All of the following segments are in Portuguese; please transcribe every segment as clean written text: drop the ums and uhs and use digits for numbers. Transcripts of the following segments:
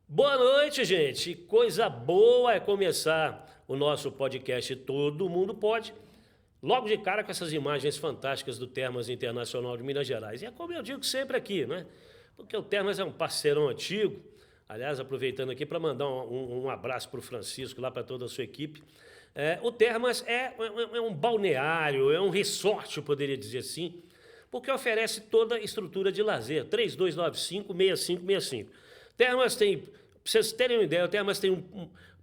Boa noite, gente. Coisa boa é começar o nosso podcast Todo Mundo Pode. Logo de cara com essas imagens fantásticas do Termas Internacional de Minas Gerais. E é como eu digo sempre aqui, né? Porque o Termas é um parceirão antigo. Aliás, aproveitando aqui para mandar um abraço para o Francisco, lá para toda a sua equipe. O Termas é um balneário, é um resort, eu poderia dizer assim, porque oferece toda a estrutura de lazer. 3295-6565. Termas tem, para vocês terem uma ideia, o Termas tem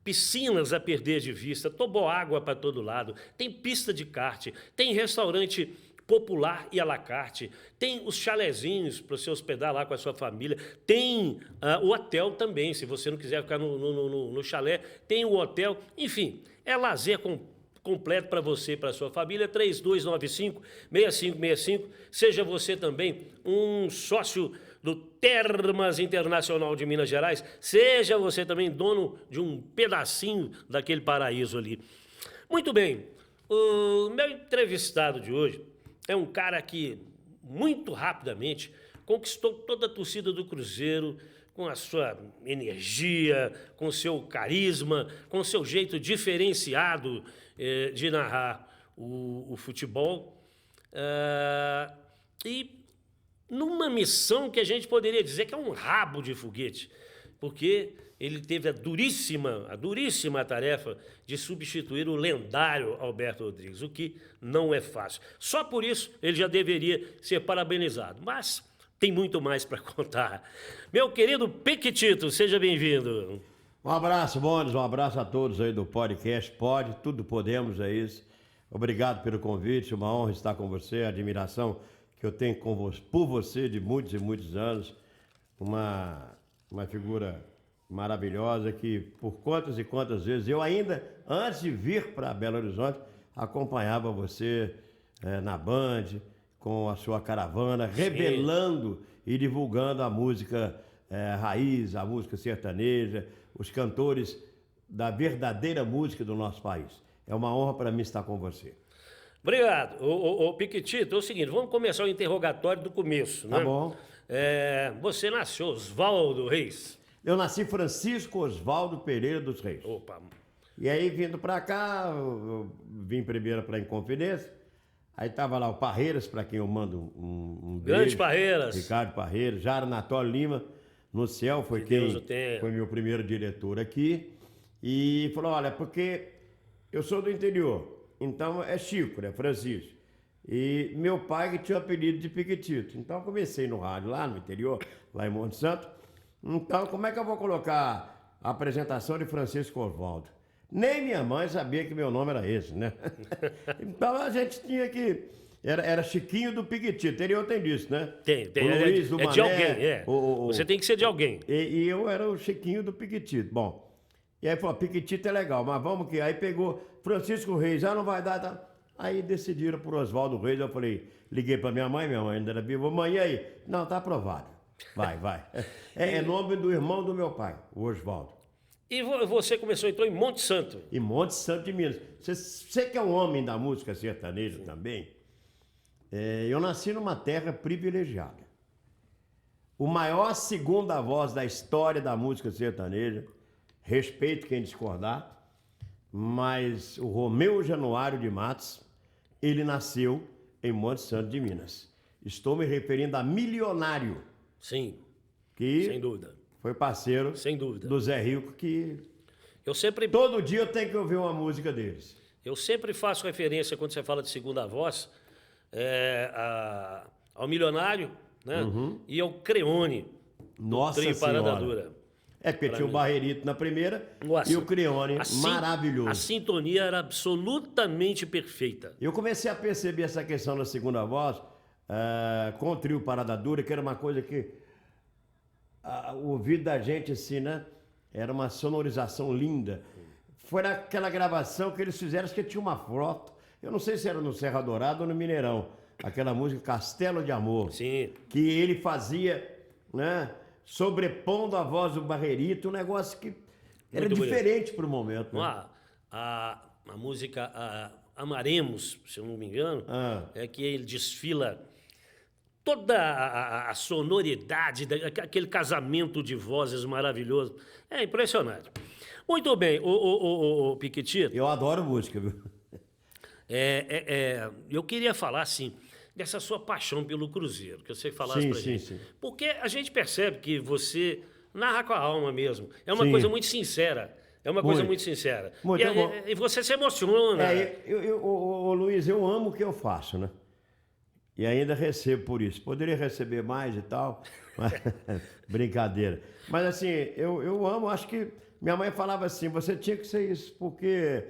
piscinas a perder de vista, toboágua para todo lado, tem pista de kart, tem restaurante popular e à la carte, tem os chalezinhos para você hospedar lá com a sua família, tem o hotel também, se você não quiser ficar no chalé, tem o hotel, enfim, é lazer completo para você e para a sua família, 3295-6565, seja você também um sócio do Termas Internacional de Minas Gerais, seja você também dono de um pedacinho daquele paraíso ali. Muito bem, o meu entrevistado de hoje é um cara que, muito rapidamente, conquistou toda a torcida do Cruzeiro com a sua energia, com o seu carisma, com o seu jeito diferenciado de narrar o futebol. E numa missão que a gente poderia dizer que é um rabo de foguete, porque ele teve a duríssima tarefa de substituir o lendário Alberto Rodrigues, o que não é fácil. Só por isso ele já deveria ser parabenizado, mas tem muito mais para contar. Meu querido Piquitito, seja bem-vindo. Um abraço, Bones, um abraço a todos aí do podcast Pode, tudo podemos, é isso. Obrigado pelo convite, uma honra estar com você, a admiração que eu tenho por você de muitos e muitos anos, uma figura maravilhosa que por quantas e quantas vezes eu ainda, antes de vir para Belo Horizonte, acompanhava você na Band, com a sua caravana, revelando e divulgando a música raiz, a música sertaneja, os cantores da verdadeira música do nosso país. É uma honra para mim estar com você. Obrigado. Ô Piquitito, é o seguinte, vamos começar o interrogatório do começo, né? Tá bom. Você nasceu Oswaldo Reis? Eu nasci Francisco Oswaldo Pereira dos Reis. Opa. E aí, vindo pra cá, eu vim primeiro pra Inconfidência. Aí tava lá o Parreiras, pra quem eu mando um beijo. Grande Parreiras. Ricardo Parreiras. Jara Anatólio Lima, no céu, foi foi meu primeiro diretor aqui. E falou, olha, porque eu sou do interior, então é Chico, né, Francisco. E meu pai que tinha o apelido de Piquitito. Então eu comecei no rádio lá no interior, lá em Monte Santo. Então, como é que eu vou colocar a apresentação de Francisco Oswaldo? Nem minha mãe sabia que meu nome era esse, né? Então a gente tinha que... Era Chiquinho do Piquitito. Interior tem disso, né? Tem. O Luiz do Mané, de alguém, Você tem que ser de alguém. E eu era o Chiquinho do Piquitito. Bom, e aí falou, Piquitito é legal, mas vamos que... Aí pegou Francisco Reis, não vai dar... Tá. Aí decidiram por Oswaldo Reis, eu falei, liguei pra minha mãe ainda era viva. Mãe, e aí? Não, tá aprovado. Vai. É nome do irmão do meu pai, o Oswaldo. E você entrou em Monte Santo. Em Monte Santo de Minas. Você que é um homem da música sertaneja também, eu nasci numa terra privilegiada. O maior segunda voz da história da música sertaneja, respeito quem discordar, mas o Romeu Januário de Matos, ele nasceu em Monte Santo de Minas. Estou me referindo a Milionário. Sim, que sem dúvida. Foi parceiro sem dúvida. do Zé Rico, que todo dia eu tenho que ouvir uma música deles. Eu sempre faço referência, quando você fala de segunda voz, ao Milionário, né? E ao Creone, Nossa Trio Senhora. Parada Dura. Porque tinha o Barrerito na primeira. Nossa, e o Creone, maravilhoso. A sintonia era absolutamente perfeita. Eu comecei a perceber essa questão da segunda voz com o Trio Parada Dura, que era uma coisa que o ouvido da gente, assim, né? Era uma sonorização linda. Foi naquela gravação que eles fizeram, acho que tinha uma foto. Eu não sei se era no Serra Dourada ou no Mineirão. Aquela música Castelo de Amor. Sim. Que ele fazia, né? Sobrepondo a voz do Barrerito, um negócio que era muito diferente para o momento. Né? A música Amaremos, se eu não me engano, é que ele desfila toda a sonoridade, aquele casamento de vozes maravilhoso. É impressionante. Muito bem, o Piquetito. Eu adoro música, viu? Eu queria falar, assim, dessa sua paixão pelo Cruzeiro, que você falasse pra gente. Sim. Porque a gente percebe que você narra com a alma mesmo. É uma Sim. coisa muito sincera. É uma coisa muito sincera. Muito bom. E você se emociona. Ô, Luiz, eu amo o que eu faço, né? E ainda recebo por isso. Poderia receber mais e tal, mas brincadeira. Mas assim, eu amo, acho que minha mãe falava assim, você tinha que ser isso, porque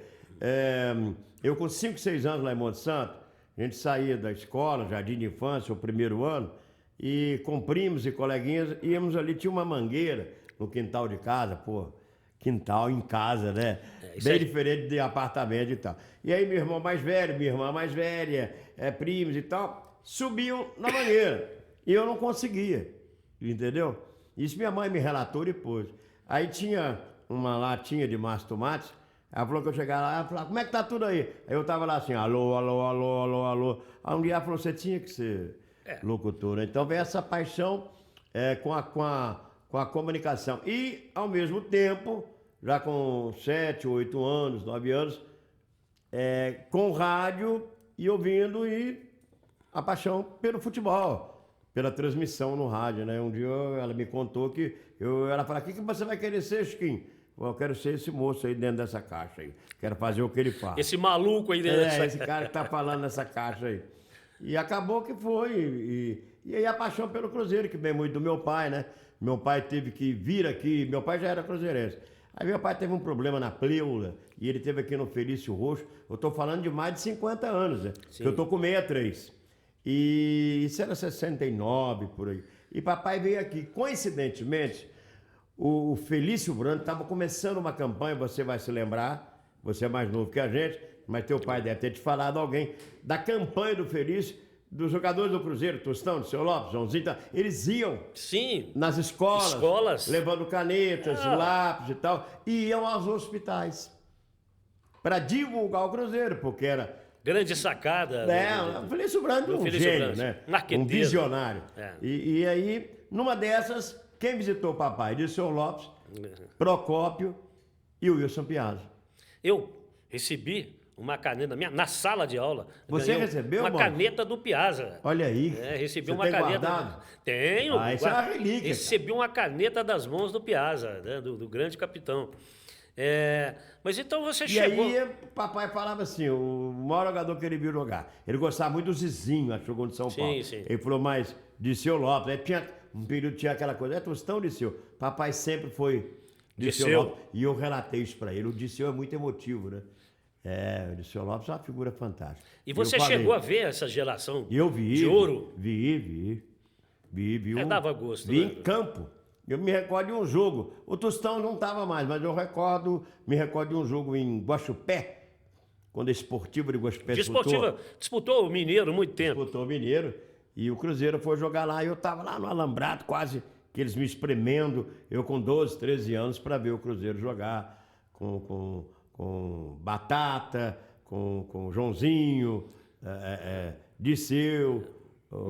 eu com 5, 6 anos lá em Monte Santo, a gente saía da escola, jardim de infância, o primeiro ano, e com primos e coleguinhas, íamos ali, tinha uma mangueira no quintal de casa, pô, quintal em casa, né? Bem diferente de apartamento e tal. E aí meu irmão mais velho, minha irmã mais velha, primos e tal, subiam na mangueira. E eu não conseguia, entendeu? Isso minha mãe me relatou depois. Aí tinha uma latinha de massa de tomate, ela falou que eu chegava lá, ela falou, como é que tá tudo aí? Aí eu tava lá assim, alô, alô, alô, alô, alô. Aí um dia ela falou, você tinha que ser locutor, né? Então veio essa paixão com a comunicação. E, ao mesmo tempo, já com 7, 8 anos, 9 anos, com rádio e ouvindo e a paixão pelo futebol, pela transmissão no rádio, né? Um dia ela me contou que ela falou, o que você vai querer ser, Chiquinho? Eu quero ser esse moço aí dentro dessa caixa aí. Quero fazer o que ele faz. Esse maluco aí dentro dessa esse cara que tá falando nessa caixa aí. E acabou que foi. E aí a paixão pelo Cruzeiro, que vem muito do meu pai, né? Meu pai teve que vir aqui, meu pai já era cruzeirense. Aí meu pai teve um problema na pleura, e ele teve aqui no Felício Roxo. Eu tô falando de mais de 50 anos, né? Sim. Eu tô com 63. E isso era 69, por aí. E papai veio aqui. Coincidentemente, o Felício Brando estava começando uma campanha, você vai se lembrar, você é mais novo que a gente, mas teu pai deve ter te falado alguém, da campanha do Felício, dos jogadores do Cruzeiro, Tostão, do Seu Lopes, Joãozinho, eles iam nas escolas, levando canetas, lápis e tal, e iam aos hospitais para divulgar o Cruzeiro, porque era... Grande sacada. O Felício Brando, um gênio, né? Um visionário. E aí, numa dessas, quem visitou o papai? De Seu Lopes, Procópio e o Wilson Piazza. Eu recebi uma caneta minha na sala de aula. Você recebeu, uma caneta do Piazza. Olha aí. Recebi você uma tem caneta. Guardado? Tenho. Isso é uma relíquia. Recebi uma caneta das mãos do Piazza, né? do grande capitão. Mas então você chegou... E aí, papai falava assim, o maior jogador que ele viu jogar. Ele gostava muito do Zizinho, acho que jogou no São Paulo. Sim. Ele falou, mas de Seu Lopes. Aí tinha um período, tinha aquela coisa, Tostão de Seu. Papai sempre foi de Seu Lopes. E eu relatei isso pra ele. O de Seu é muito emotivo, né? O de Seu Lopes é uma figura fantástica. E você chegou a ver essa geração de ouro? Vi. Dava gosto. Vi em campo. Eu me recordo de um jogo. O Tostão não estava mais, mas eu me recordo de um jogo em Guaxupé, quando a Esportiva de Guaxupé disputou o Mineiro muito tempo. Disputou o Mineiro. E o Cruzeiro foi jogar lá. E eu estava lá no Alambrado, quase que eles me espremendo. Eu com 12, 13 anos para ver o Cruzeiro jogar com Batata, com Joãozinho, Disseu,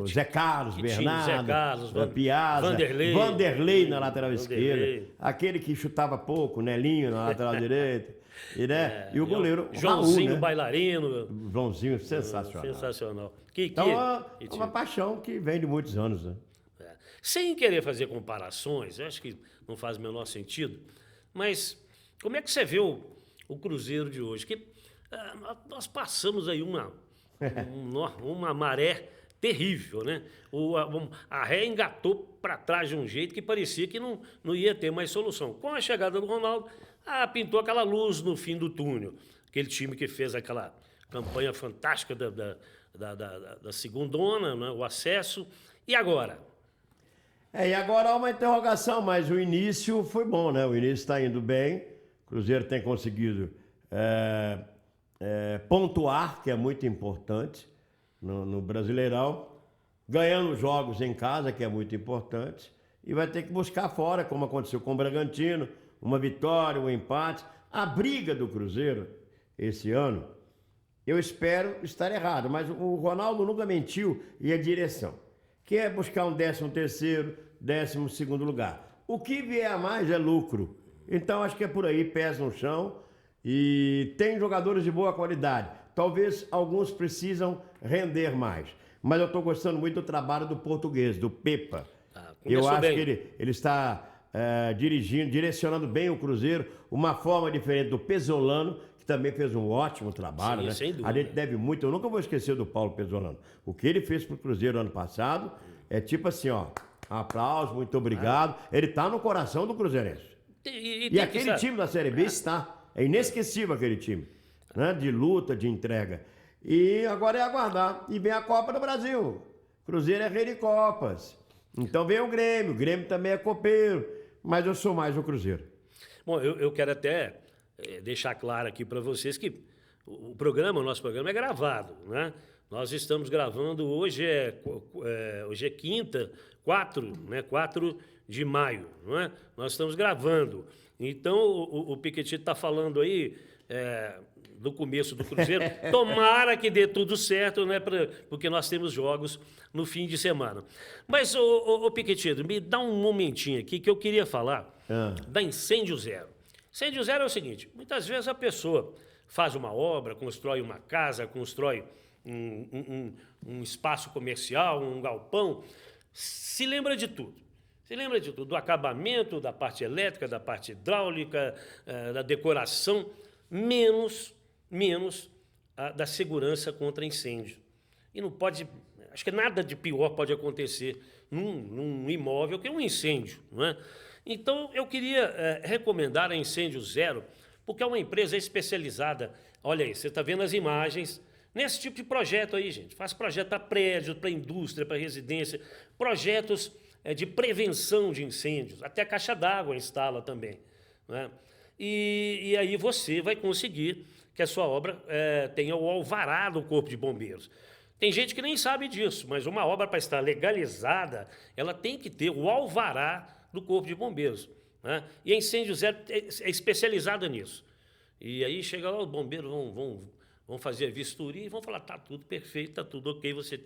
Zé Carlos, Bernardo, Piazza, Vanderlei na lateral esquerda, aquele que chutava pouco, Nelinho na lateral direita, e o goleiro Joãozinho, Raul, né? Bailarino. Joãozinho, sensacional. Sensacional. Então é uma paixão que vem de muitos anos, né? Sem querer fazer comparações, eu acho que não faz o menor sentido, mas como é que você vê o Cruzeiro de hoje? Que nós passamos aí uma maré terrível, né? A ré engatou para trás de um jeito que parecia que não ia ter mais solução. Com a chegada do Ronaldo, pintou aquela luz no fim do túnel. Aquele time que fez aquela campanha fantástica da segundona, né? O acesso. E agora? E agora há uma interrogação, mas o início foi bom, né? O início está indo bem. O Cruzeiro tem conseguido pontuar, que é muito importante. No Brasileirão, ganhando jogos em casa, que é muito importante, e vai ter que buscar fora, como aconteceu com o Bragantino, uma vitória, um empate. A briga do Cruzeiro esse ano, eu espero estar errado, mas o Ronaldo nunca mentiu, e a direção, que é buscar um 13º, 12º lugar. O que vier a mais é lucro. Então acho que é por aí, pés no chão, e tem jogadores de boa qualidade. Talvez alguns precisam render mais. Mas eu estou gostando muito do trabalho do português, do Pepa. Eu acho que ele está direcionando bem o Cruzeiro, uma forma diferente do Pesolano, que também fez um ótimo trabalho. Sim, né? sem dúvida. A gente deve muito, eu nunca vou esquecer do Paulo Pesolano. O que ele fez para o Cruzeiro ano passado é tipo assim, ó, aplauso, muito obrigado. Ele está no coração do Cruzeirense. E aquele time da Série B está. É inesquecível aquele time, né? De luta, de entrega. E agora é aguardar. E vem a Copa do Brasil. Cruzeiro é rei de Copas. Então vem o Grêmio também é copeiro. Mas eu sou mais o Cruzeiro. Bom, eu quero até deixar claro aqui para vocês que o nosso programa é gravado, né? Nós estamos gravando, hoje é quinta, 4 de maio, não é? Nós estamos gravando. Então, o Piquetito está falando aí do começo do Cruzeiro. Tomara que dê tudo certo, né? Porque nós temos jogos no fim de semana. Mas, ô Piquetito, me dá um momentinho aqui que eu queria falar da Incêndio Zero. Incêndio Zero é o seguinte, muitas vezes a pessoa faz uma obra, constrói uma casa, constrói um espaço comercial, um galpão, se lembra de tudo. Se lembra de tudo, do acabamento, da parte elétrica, da parte hidráulica, da decoração, menos da segurança contra incêndio. E não pode, acho que nada de pior pode acontecer num imóvel que um incêndio, não é? Então, eu queria recomendar a Incêndio Zero, porque é uma empresa especializada. Olha aí, você está vendo as imagens nesse tipo de projeto aí, gente. Faz projeto para prédios, para indústria, para residência, projetos de prevenção de incêndios. Até a caixa d'água instala também, né? E aí você vai conseguir que a sua obra tenha o alvará do Corpo de Bombeiros. Tem gente que nem sabe disso, mas uma obra, para estar legalizada, ela tem que ter o alvará do Corpo de Bombeiros, né? E a Incêndio Zero é especializada nisso. E aí chega lá, os bombeiros vão fazer a vistoria e vão falar, tá tudo perfeito, tá tudo ok, você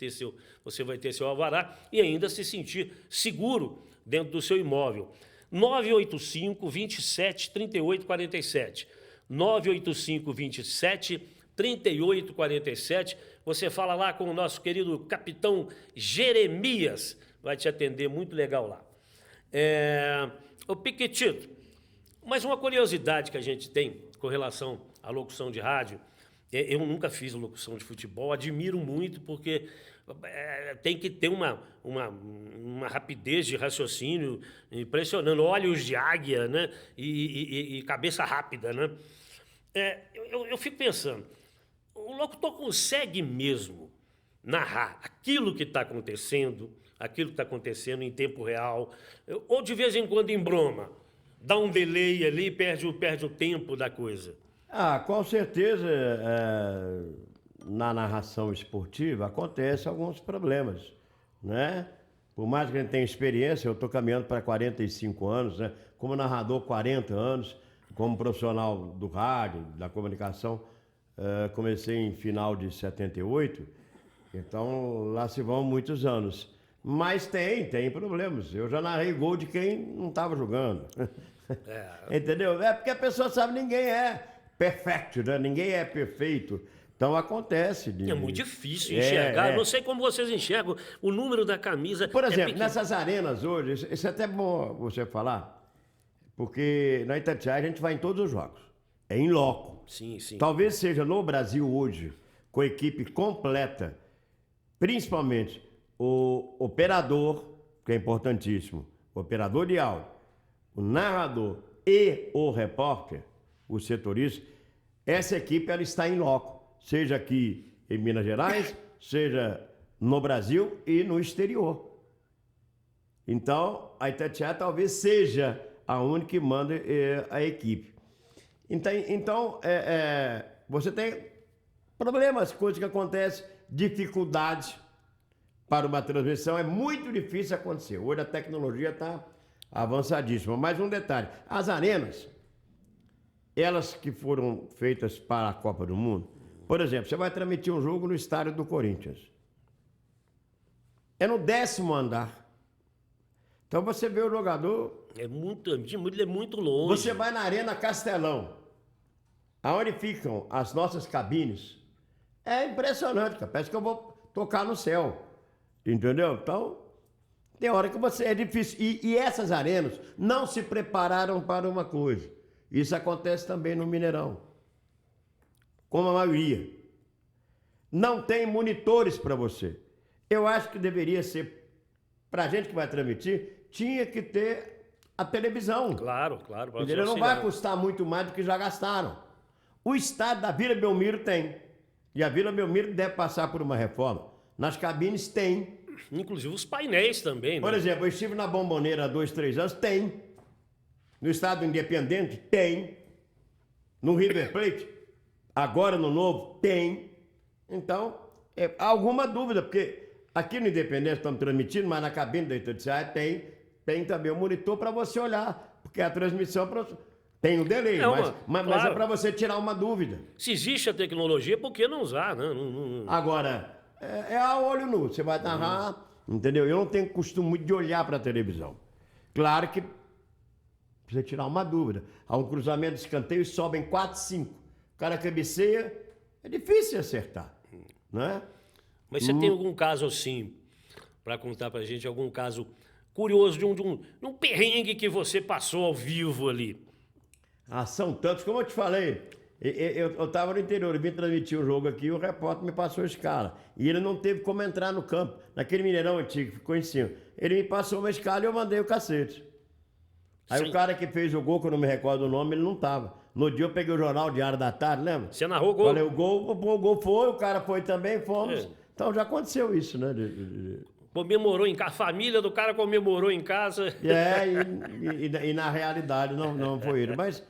vai ter seu alvará e ainda se sentir seguro dentro do seu imóvel. 985-27-3847. 985-27-3847. Você fala lá com o nosso querido capitão Jeremias, vai te atender muito legal lá. Ô Piquetito, mas uma curiosidade que a gente tem com relação à locução de rádio, eu nunca fiz locução de futebol, admiro muito porque tem que ter uma rapidez de raciocínio impressionante, olhos de águia, né? E cabeça rápida, né? Eu fico pensando, o locutor consegue mesmo narrar aquilo que está acontecendo em tempo real, ou de vez em quando em broma, dá um delay ali, perde o tempo da coisa? Com certeza, na narração esportiva acontecem alguns problemas, né? Por mais que a gente tenha experiência, eu estou caminhando para 45 anos, né? Como narrador, 40 anos, como profissional do rádio, da comunicação, comecei em final de 78, então lá se vão muitos anos. Mas tem problemas. Eu já narrei gol de quem não estava jogando. Entendeu? Porque a pessoa sabe, ninguém é perfeito, né? Ninguém é perfeito. Então acontece. É muito difícil enxergar. Não sei como vocês enxergam o número da camisa. Por exemplo, nessas arenas hoje, isso é até bom você falar, porque na Itatiaia a gente vai em todos os jogos. É in loco. Sim, sim. Talvez seja no Brasil hoje, com a equipe completa, principalmente o operador, que é importantíssimo, o operador de áudio, o narrador e o repórter, o setorista, essa equipe ela está em loco, seja aqui em Minas Gerais, seja no Brasil e no exterior. Então, a Itatiaia talvez seja a única que manda a equipe. Então, você tem problemas, coisas que acontecem, dificuldades para uma transmissão, é muito difícil acontecer. Hoje a tecnologia está avançadíssima. Mas um detalhe, as arenas, elas que foram feitas para a Copa do Mundo, por exemplo, você vai transmitir um jogo no estádio do Corinthians. é no 10º andar. Então você vê o jogador... É muito longe. Você vai na Arena Castelão, aonde ficam as nossas cabines. É impressionante, cara. Parece que eu vou tocar no céu. Entendeu? Então, tem hora que você... É difícil. E essas arenas não se prepararam para uma coisa. Isso acontece também no Mineirão. Como a maioria. Não tem monitores para você. Eu acho que deveria ser, para a gente que vai transmitir, tinha que ter a televisão. Claro. Entendeu? Não vai custar muito mais do que já gastaram. O estádio da Vila Belmiro tem. E a Vila Belmiro deve passar por uma reforma. Nas cabines tem. Inclusive os painéis também, né? Por exemplo, eu estive na Bomboneira há 2, 3 anos, tem. No Estádio Independente, tem. No River Plate, agora no Novo, tem. Então, há alguma dúvida, porque aqui no Independente estamos transmitindo, mas na cabine da Itatiaia tem também o monitor para você olhar, porque a transmissão tem o delay, mas é para você tirar uma dúvida. Se existe a tecnologia, por que não usar, né? Agora, é a olho nu, você vai narrar, entendeu? Eu não tenho costume muito de olhar para a televisão. Claro que precisa tirar uma dúvida. Há um cruzamento de escanteio e sobem 4, 5. O cara cabeceia, é difícil acertar, né? Mas você tem algum caso assim, para contar pra gente, algum caso curioso de um perrengue que você passou ao vivo ali? Ah, são tantos, como eu te falei. Eu estava no interior, eu vim transmitir o jogo aqui e o repórter me passou a escala. E ele não teve como entrar no campo, naquele Mineirão antigo, ficou em cima. Ele me passou uma escala e eu mandei o cacete. Aí Sim. o cara que fez o gol, que eu não me recordo o nome, ele não tava. No dia eu peguei o jornal Diário da Tarde, lembra? Você narrou o gol? Falei, o gol foi, o cara foi também, fomos. É. Então já aconteceu isso, né? Comemorou em casa, a família do cara comemorou em casa. E na realidade não foi ele. Mas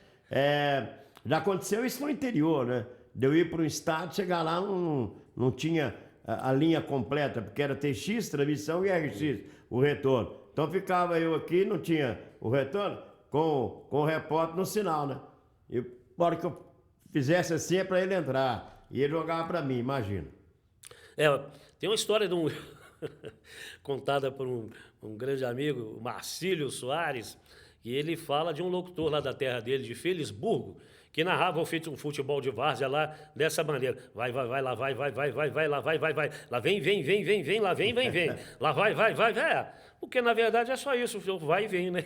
já aconteceu isso no interior, né? De eu ir para um estádio, chegar lá, não tinha a linha completa, porque era TX, transmissão e RX, o retorno. Então ficava eu aqui, não tinha o retorno, com o repórter no sinal, né? E na hora que eu fizesse assim é para ele entrar. E ele jogava para mim, imagina. Tem uma história de contada por um grande amigo, o Marcílio Soares, e ele fala de um locutor lá da terra dele, de Felisburgo, que narrava o futebol de várzea lá dessa maneira. Vai, lá vai, lá vai. Lá vem, lá vem. Lá vai. Porque na verdade é só isso, vai e vem, né?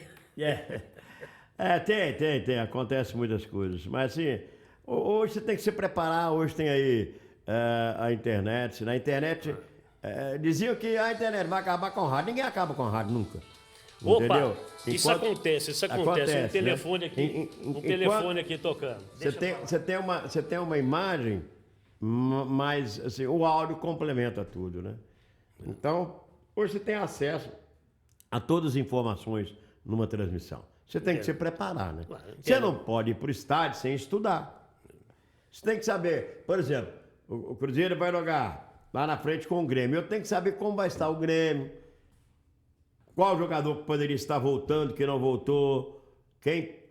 Tem, acontece muitas coisas. Mas assim, hoje você tem que se preparar, hoje tem aí a internet. Na internet, diziam que a internet vai acabar com o rádio. Ninguém acaba com o rádio nunca. Opa, entendeu? isso acontece. Um telefone né? aqui, telefone aqui tocando. Você tem uma imagem, mas assim, o áudio complementa tudo, né? Então, hoje você tem acesso a todas as informações numa transmissão. Você tem que se preparar, né? Você não pode ir para o estádio sem estudar. Você tem que saber, por exemplo, o Cruzeiro vai jogar lá na frente com o Grêmio. Eu tenho que saber como vai estar o Grêmio, qual jogador que poderia estar voltando, que não voltou, quem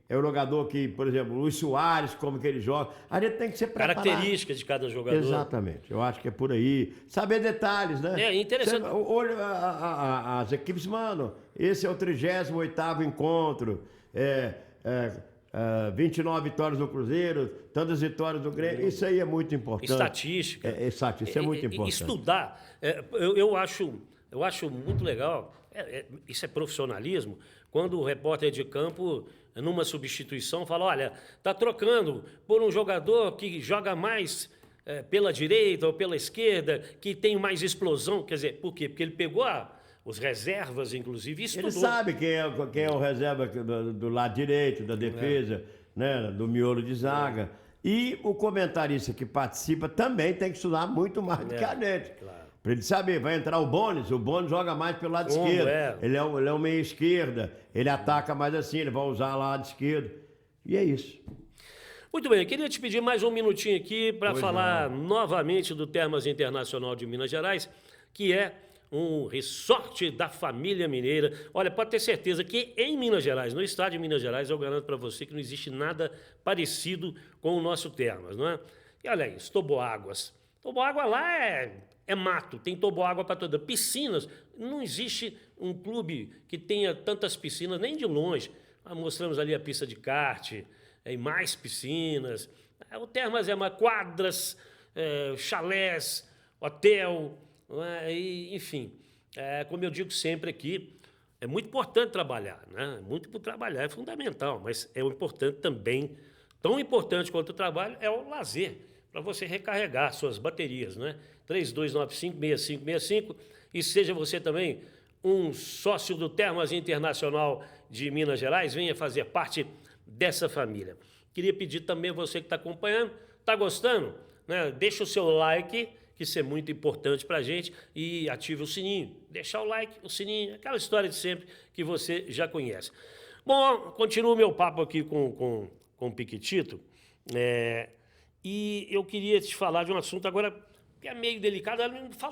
é o jogador que, por exemplo, o Luiz Soares, como que ele joga. A gente tem que se preparar. Características de cada jogador. Exatamente. Eu acho que é por aí. Saber detalhes, né? É interessante. Hoje as equipes, mano, esse é o 38º encontro, 29 vitórias do Cruzeiro, tantas vitórias do Grêmio. Isso aí é muito importante. Estatística. Exato, isso é muito importante. Estudar. Eu acho muito legal, isso é profissionalismo, quando o repórter de campo, numa substituição, fala, olha, tá trocando por um jogador que joga mais pela direita ou pela esquerda, que tem mais explosão. Quer dizer, por quê? Porque ele pegou os reservas, inclusive, e estudou. Ele sabe quem é o reserva do lado direito, da defesa, né, do miolo de zaga. E o comentarista que participa também tem que estudar muito mais do que a gente. Claro. Para ele saber, vai entrar o Bones joga mais pelo lado esquerdo. Ele é o meia esquerda, ele ataca mais assim, ele vai usar o lado esquerdo. E é isso. Muito bem, eu queria te pedir mais um minutinho aqui para falar novamente do Termas Internacional de Minas Gerais, que é um resort da família mineira. Olha, pode ter certeza que em Minas Gerais, no estado de Minas Gerais, eu garanto para você que não existe nada parecido com o nosso Termas, não é? E olha aí, Toboáguas. Toboágua lá é é mato, tem toboágua para toda. Piscinas, não existe um clube que tenha tantas piscinas, nem de longe. Mostramos ali a pista de kart, e mais piscinas. O Termas é uma quadras, chalés, hotel, enfim. Como eu digo sempre aqui, é muito importante trabalhar, né? Trabalhar é fundamental, mas é importante também, tão importante quanto o trabalho, é o lazer, para você recarregar suas baterias, né? 3295-6565, e seja você também um sócio do Termas Internacional de Minas Gerais, venha fazer parte dessa família. Queria pedir também a você que está acompanhando, está gostando? Né? Deixa o seu like, que isso é muito importante para a gente, e ative o sininho. Deixar o like, o sininho, aquela história de sempre que você já conhece. Bom, continuo meu papo aqui com o Piquitito, e eu queria te falar de um assunto agora que é meio delicado.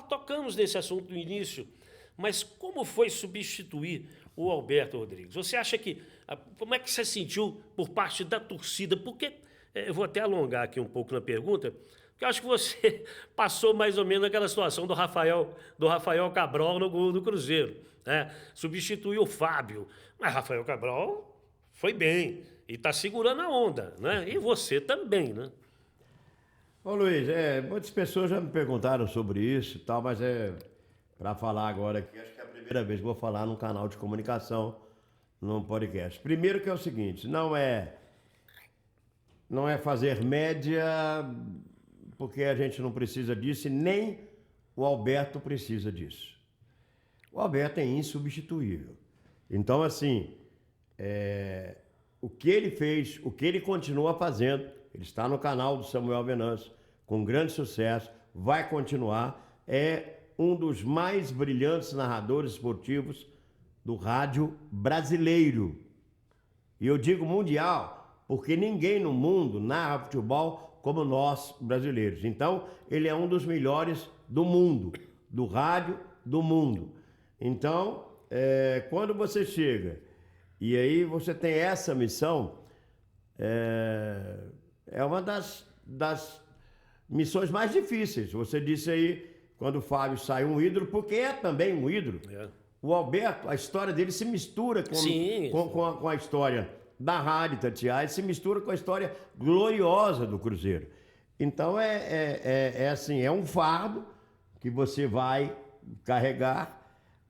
Tocamos nesse assunto no início, mas como foi substituir o Alberto Rodrigues? Você acha que... Como é que você sentiu por parte da torcida? Porque, eu vou até alongar aqui um pouco na pergunta, porque eu acho que você passou mais ou menos aquela situação do Rafael Cabral no gol do Cruzeiro, né? Substituiu o Fábio, mas Rafael Cabral foi bem e está segurando a onda, né? E você também, né? Ô Luiz, muitas pessoas já me perguntaram sobre isso e tal, mas para falar agora aqui, acho que é a primeira vez que vou falar num canal de comunicação, num podcast. Primeiro que é o seguinte, não é fazer média, porque a gente não precisa disso e nem o Alberto precisa disso. O Alberto é insubstituível. Então, assim, o que ele fez, o que ele continua fazendo, ele está no canal do Samuel Venâncio, com grande sucesso, vai continuar, é um dos mais brilhantes narradores esportivos do rádio brasileiro. E eu digo mundial, porque ninguém no mundo narra futebol como nós brasileiros. Então, ele é um dos melhores do mundo, do rádio do mundo. Então, quando você chega e aí você tem essa missão, é uma das missões mais difíceis. Você disse aí, quando o Fábio sai um ídolo, porque é também um ídolo. O Alberto, a história dele se mistura com a história da Rádio Itatiaia, se mistura com a história gloriosa do Cruzeiro. Então, assim, é um fardo que você vai carregar,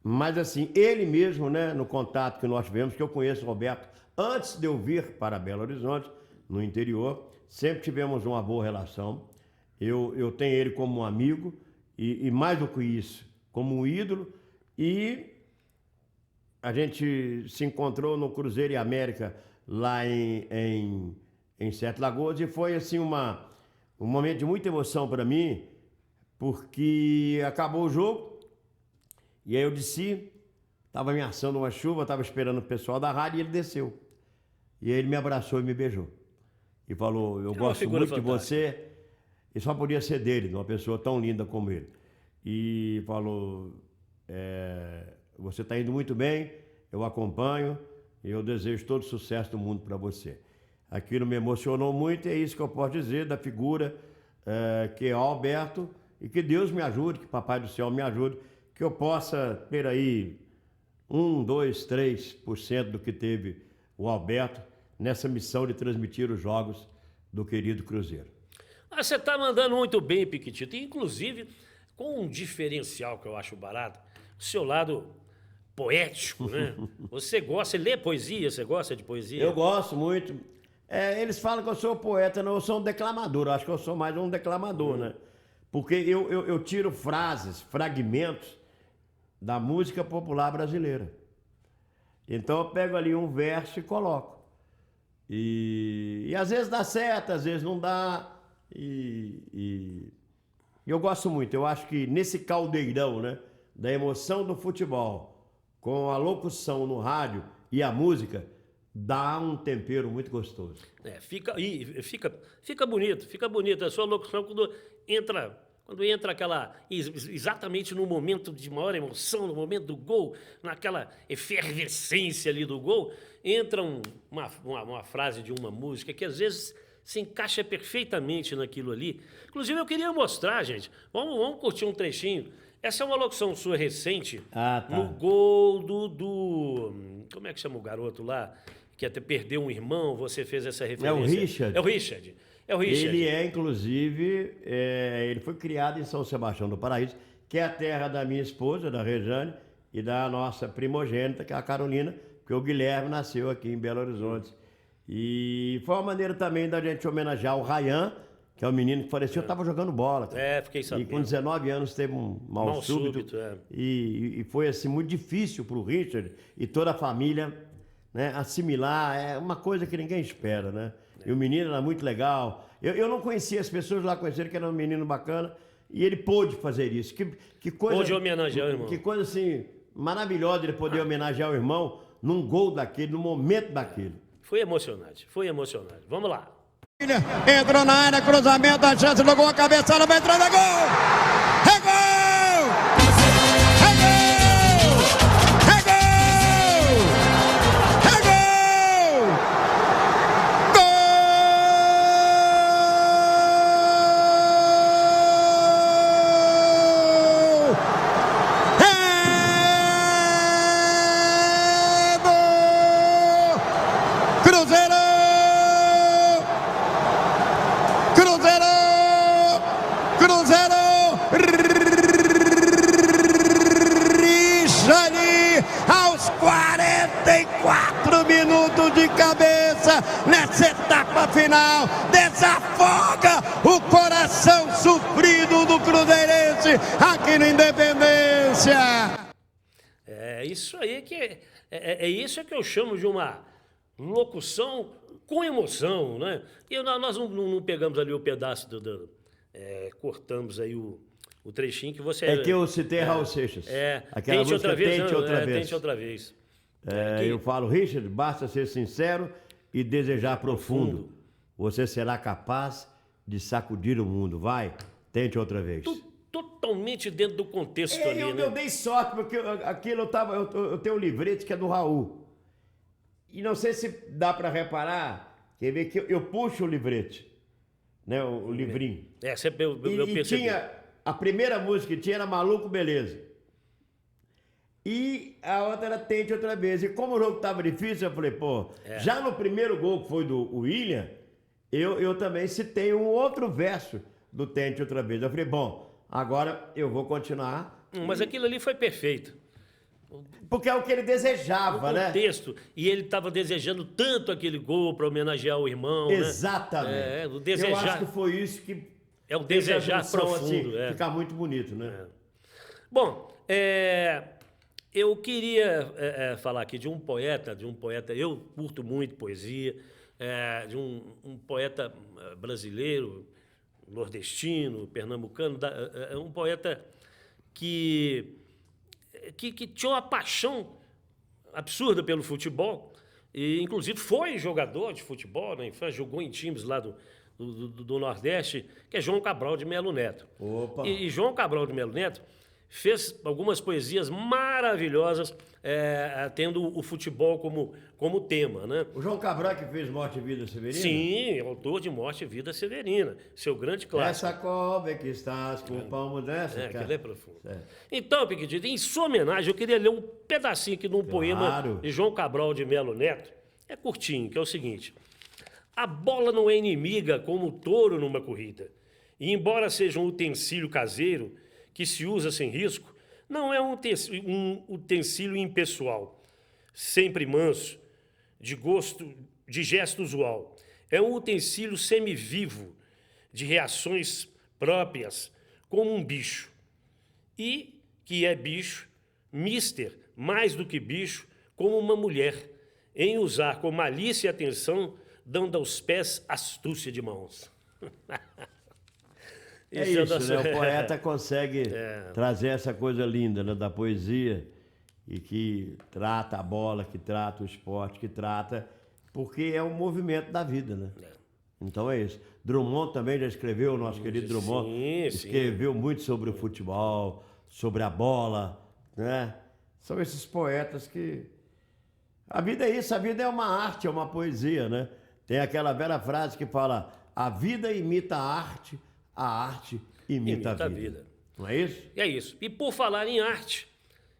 mas assim, ele mesmo, né, no contato que nós tivemos, que eu conheço o Roberto, antes de eu vir para Belo Horizonte, no interior, sempre tivemos uma boa relação. Eu tenho ele como um amigo e mais do que isso, como um ídolo, e a gente se encontrou no Cruzeiro e América lá em Sete Lagoas e foi assim um momento de muita emoção para mim, porque acabou o jogo e aí eu desci, estava ameaçando uma chuva, estava esperando o pessoal da rádio e ele desceu. E aí ele me abraçou e me beijou. E falou, eu gosto muito de você, e só podia ser dele, de uma pessoa tão linda como ele. E falou, você está indo muito bem, eu acompanho e eu desejo todo o sucesso do mundo para você. Aquilo me emocionou muito e é isso que eu posso dizer da figura que é o Alberto, e que Deus me ajude, que Papai do Céu me ajude, que eu possa ter aí 1, 2, 3% do que teve o Alberto nessa missão de transmitir os jogos do querido Cruzeiro. Você está mandando muito bem, Piquitito, inclusive com um diferencial que eu acho barato, o seu lado poético, né? Você lê poesia, você gosta de poesia? Eu gosto muito. Eles falam que eu sou poeta, não, eu sou um declamador, eu acho que eu sou mais um declamador, né? Porque eu tiro frases, fragmentos da música popular brasileira. Então eu pego ali um verso e coloco. E às vezes dá certo, às vezes não dá. E eu gosto muito, eu acho que nesse caldeirão, né, da emoção do futebol, com a locução no rádio e a música, dá um tempero muito gostoso. Fica bonito a sua locução quando entra aquela, exatamente no momento de maior emoção, no momento do gol, naquela efervescência ali do gol, entra uma frase de uma música que às vezes se encaixa perfeitamente naquilo ali. Inclusive, eu queria mostrar, gente. Vamos curtir um trechinho. Essa é uma locução sua recente no gol do... Como é que chama o garoto lá? Que até perdeu um irmão, você fez essa referência. É o Richard. É o Richard. É o Richard. Ele é, inclusive, ele foi criado em São Sebastião do Paraíso, que é a terra da minha esposa, da Rejane, e da nossa primogênita, que é a Carolina, porque o Guilherme nasceu aqui em Belo Horizonte. E foi uma maneira também da gente homenagear o Rayan, que é um menino que faleceu, estava jogando bola. Cara. Fiquei sabendo. E com 19 anos teve um mal súbito. E foi assim muito difícil para o Richard e toda a família, né, assimilar. É uma coisa que ninguém espera, né? E o menino era muito legal. Eu não conhecia, as pessoas lá conheceram que era um menino bacana e ele pôde fazer isso. Que coisa, pôde homenagear o irmão. Que coisa assim maravilhosa ele poder homenagear o irmão num gol daquele, num momento daquele. Foi emocionante, foi emocionante. Vamos lá. Entrou na área, cruzamento, a chance do gol, a cabeçada, vai entrar no gol! É gol! É gol! É gol! É gol! Gol! É do Cruzeiro! Aos 44 minutos de cabeça, nessa etapa final, desafoga o coração sofrido do cruzeirense aqui na Independência. É isso aí que isso que eu chamo de uma locução com emoção, né? E nós não pegamos ali o pedaço cortamos aí o trechinho que você... É que eu citei Raul Seixas. Aquela tente música outra vez, Tente Outra Vez. Tente outra vez. Eu falo, Richard, basta ser sincero e desejar profundo. Você será capaz de sacudir o mundo. Vai, tente outra vez. Totalmente dentro do contexto ali, né? Eu dei sorte, porque aquilo eu tenho um livrete que é do Raul. E não sei se dá para reparar, quer ver que eu puxo o livrete, né, o livrinho. Sempre eu percebi. Tinha, a primeira música que tinha era Maluco Beleza. E a outra era Tente Outra Vez. E como o jogo estava difícil, eu falei, já no primeiro gol que foi do William, eu também citei um outro verso do Tente Outra Vez. Eu falei, agora eu vou continuar. Mas aquilo ali foi perfeito. Porque é o que ele desejava, né? O contexto. E ele estava desejando tanto aquele gol para homenagear o irmão. Exatamente. O desejar. Eu acho que foi isso que... É o desejar profundo. Assim, ficar muito bonito, né? Bom, eu queria falar aqui de um poeta, eu curto muito poesia, de um poeta brasileiro, nordestino, pernambucano, um poeta que tinha uma paixão absurda pelo futebol, e inclusive foi jogador de futebol na infância, jogou em times lá do Nordeste, que é João Cabral de Melo Neto. Opa. E João Cabral de Melo Neto fez algumas poesias maravilhosas, tendo o futebol como tema, né? O João Cabral que fez Morte e Vida Severina? Sim, autor de Morte e Vida Severina, seu grande clássico. Essa cobra que estás com o palmo dessa, cara. Aquilo é profundo. Então, Piquetito, em sua homenagem, eu queria ler um pedacinho aqui de um poema de João Cabral de Melo Neto. É curtinho, que é o seguinte. A bola não é inimiga como o touro numa corrida. E embora seja um utensílio caseiro que se usa sem risco, não é um utensílio impessoal, sempre manso, de gesto usual. É um utensílio semivivo, de reações próprias, como um bicho. E que é bicho, mister, mais do que bicho, como uma mulher, em usar com malícia e atenção, dando aos pés astúcia de mãos. Isso, né? O poeta consegue trazer essa coisa linda, né, da poesia, e que trata a bola, que trata o esporte, que trata... Porque é um movimento da vida, né? Então é isso. Drummond também já escreveu, o nosso querido Drummond, escreveu muito sobre o futebol, sobre a bola, né? São esses poetas que... A vida é isso, a vida é uma arte, é uma poesia, né? Tem aquela velha frase que fala, A vida imita a arte imita a vida. Não é isso? É isso. E por falar em arte,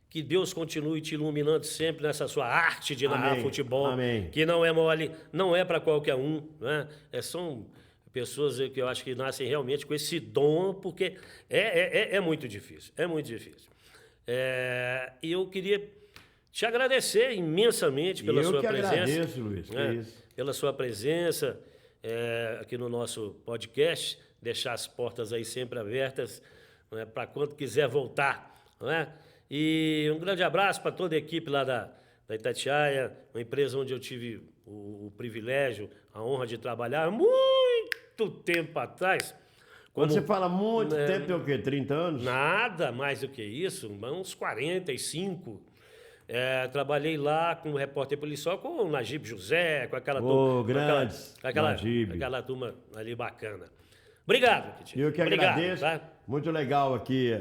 que Deus continue te iluminando sempre nessa sua arte de narrar Amém. futebol, Amém. que não é mole, não é para qualquer um, né? São pessoas que eu acho que nascem realmente com esse dom, porque é muito difícil, é muito difícil. E eu queria te agradecer imensamente pela sua presença. Eu que agradeço, Luiz. Né? Que isso. Pela sua presença aqui no nosso podcast, deixar as portas aí sempre abertas, né, para quando quiser voltar, não é? E um grande abraço para toda a equipe lá da Itatiaia, uma empresa onde eu tive o privilégio, a honra de trabalhar há muito tempo atrás. Quando você fala muito tempo, tem o quê? 30 anos? Nada mais do que isso, uns 45. Trabalhei lá como repórter policial com o Najib José, com aquela turma. Grandes, Najib. Aquela turma ali bacana. Obrigado, Kitty. Eu que Obrigado, agradeço. tá? Muito legal aqui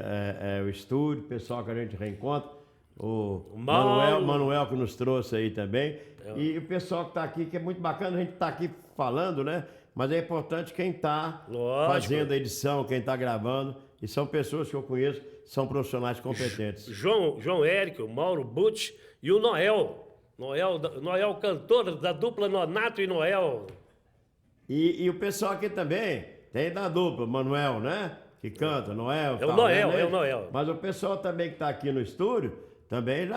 o estúdio, o pessoal que a gente reencontra. O Mauro. Manuel que nos trouxe aí também. E o pessoal que está aqui, que é muito bacana, a gente está aqui falando, né? Mas é importante quem está fazendo a edição, quem está gravando. E são pessoas que eu conheço, são profissionais competentes. João Érico, Mauro Butch e o Noel. Noel, cantor da dupla Nonato e Noel. E o pessoal aqui também, tem da dupla, Manuel, né? Que canta, Noel. É o Noel, é o Noel. Mas o pessoal também que está aqui no estúdio, também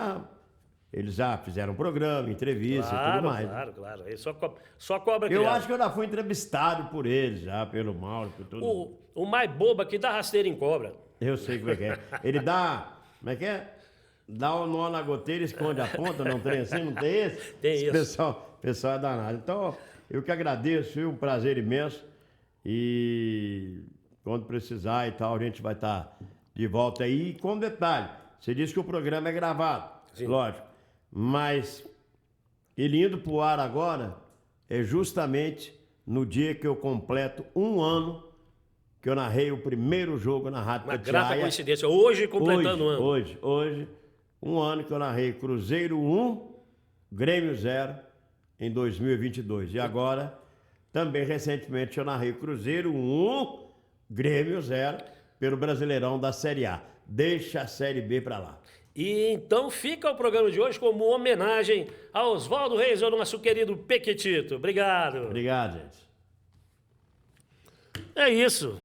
eles já fizeram programa, entrevista e tudo mais. Claro. Ele só cobra Eu criado. acho que eu já fui entrevistado por eles, já, pelo Mauro, por tudo. O mais bobo aqui dá rasteira em cobra. Eu sei como é que é. Ele dá, como é que é? Dá o nó na goteira, esconde a ponta, não tem assim, não tem esse? Tem isso. Pessoal é danado. Então, eu que agradeço, foi um prazer imenso. E quando precisar e tal, a gente vai estar de volta aí. E com detalhe, você disse que o programa é gravado, Sim. lógico. Mas ele indo pro ar agora é justamente no dia que eu completo 1 ano que eu narrei o primeiro jogo na Rádio Uma Itatiaia. grata coincidência. Hoje, completando um ano. Hoje, 1 ano que eu narrei Cruzeiro 1, Grêmio 0 em 2022. E agora, também recentemente, eu narrei Cruzeiro 1, Grêmio 0 pelo Brasileirão da Série A. Deixa a Série B pra lá. E então fica o programa de hoje como homenagem a Oswaldo Reis, o nosso querido Pequetito. Obrigado. Obrigado, gente. É isso.